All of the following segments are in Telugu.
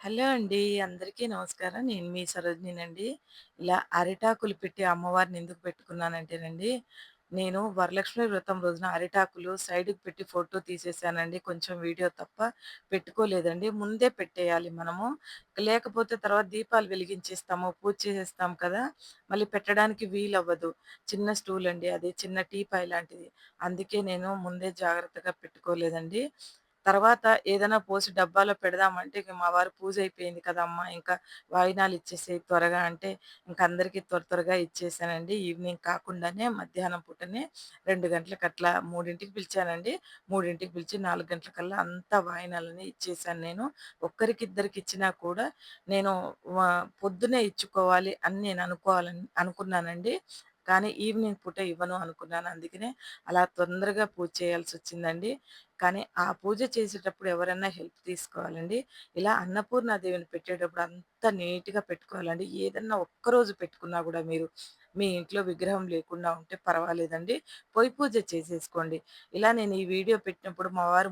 హలో అండి. అందరికీ నమస్కారం. నేను మీ సరోజినినండి. ఇలా అరిటాకులు పెట్టి అమ్మవారిని ఎందుకు పెట్టుకున్నానంటేనండి, నేను వరలక్ష్మి వ్రతం రోజున అరిటాకులు సైడ్‌కి పెట్టి ఫోటో తీసేసానండి. కొంచెం వీడియో తప్ప పెట్టుకోలేదండి. ముందే పెట్టేయాలి మనము. లేకపోతే తర్వాత దీపాలు వెలిగించేస్తాము, పూజ చేసేస్తాం కదా! మళ్ళీ పెట్టడానికి వీలవ్వదు. చిన్న స్టూల్ అండి అది. చిన్న టీపాయ్ లాంటిది. అందుకే నేను ముందే జాగ్రత్తగా పెట్టుకోలేదండి. తర్వాత ఏదైనా పోసి డబ్బాలో పెడదామంటే ఇక మా వారు పూజ అయిపోయింది కదమ్మా! ఇంకా వాయినాలు ఇచ్చేసేయి త్వరగా అంటే ఇంక అందరికి త్వరగా ఇచ్చేసానండి. ఈవినింగ్ కాకుండానే మధ్యాహ్నం పూటనే 2 గంటలకు అట్లా 3కి పిలిచానండి. 3కి పిలిచి 4 గంటలకల్లా అంతా వాయినాలన్నీ ఇచ్చేసాను నేను. ఒక్కరికిద్దరికి ఇచ్చినా కూడా నేను వ పొద్దున్నే ఇచ్చుకోవాలి అని నేను అనుకున్నానండి. కానీ ఈవినింగ్ పూట ఇవ్వను అనుకున్నాను. అందుకనే అలా తొందరగా పూజ చేయాల్సొచ్చిందండి. కానీ ఆ పూజ చేసేటప్పుడు ఎవరన్నా హెల్ప్ తీసుకోవాలండి. ఇలా అన్నపూర్ణాదేవిని పెట్టేటప్పుడు అంతా నీట్‌గా పెట్టుకోవాలండి. ఏదన్నా ఒక్కరోజు పెట్టుకున్నా గూడా మీరు మీ ఇంట్లో విగ్రహం లేకుండా ఉంటే పర్వాలేదండి. పొయ్యి పూజ చేసేసుకోండి. ఇలా నేను ఈ వీడియో పెట్టినప్పుడు మా వారు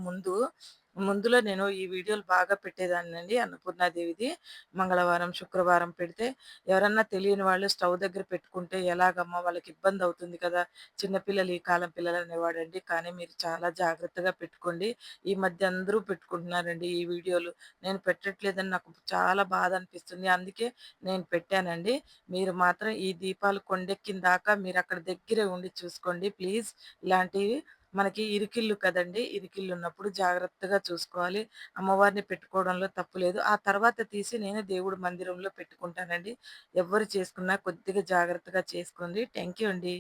ముందులో నేను ఈ వీడియోలు బాగా పెట్టేదాన్నండి అన్నపూర్ణాదేవిది. మంగళవారం, శుక్రవారం పెడితే ఎవరన్నా తెలియని వాళ్ళు స్టవ్ దగ్గర పెట్టుకుంటే ఎలాగమ్మా వాళ్ళకి ఇబ్బందవుతుంది కదా! చిన్న పిల్లలు ఈ కాలం పిల్లలనేవాడండి. కానీ మీరు చాలా జాగ్రత్తగా పెట్టుకోండి. ఈ మధ్య అందరూ పెట్టుకుంటున్నారండి ఈ వీడియోలు. నేను పెట్టట్లేదని నాకు చాలా బాధ అనిపిస్తుంది. అందుకే నేను పెట్టానండి. మీరు మాత్రం ఈ దీపాలు కొండెక్కిన దాకా మీరక్కడ దగ్గరే ఉండి చూసుకోండి ప్లీజ్. ఇలాంటివి మనకి ఇరికిల్లు కదండీ! ఇరికిల్లున్నప్పుడు జాగ్రత్తగా చూసుకోవాలి. అమ్మవారిని పెట్టుకోవడంలో తప్పు లేదు. ఆ తర్వాత తీసి నేను దేవుడి మందిరంలో పెట్టుకుంటానండి. ఎవ్వరు చేసుకున్నా కొద్దిగా జాగ్రత్తగా చేసుకోండి. థాంక్ యూ అండి.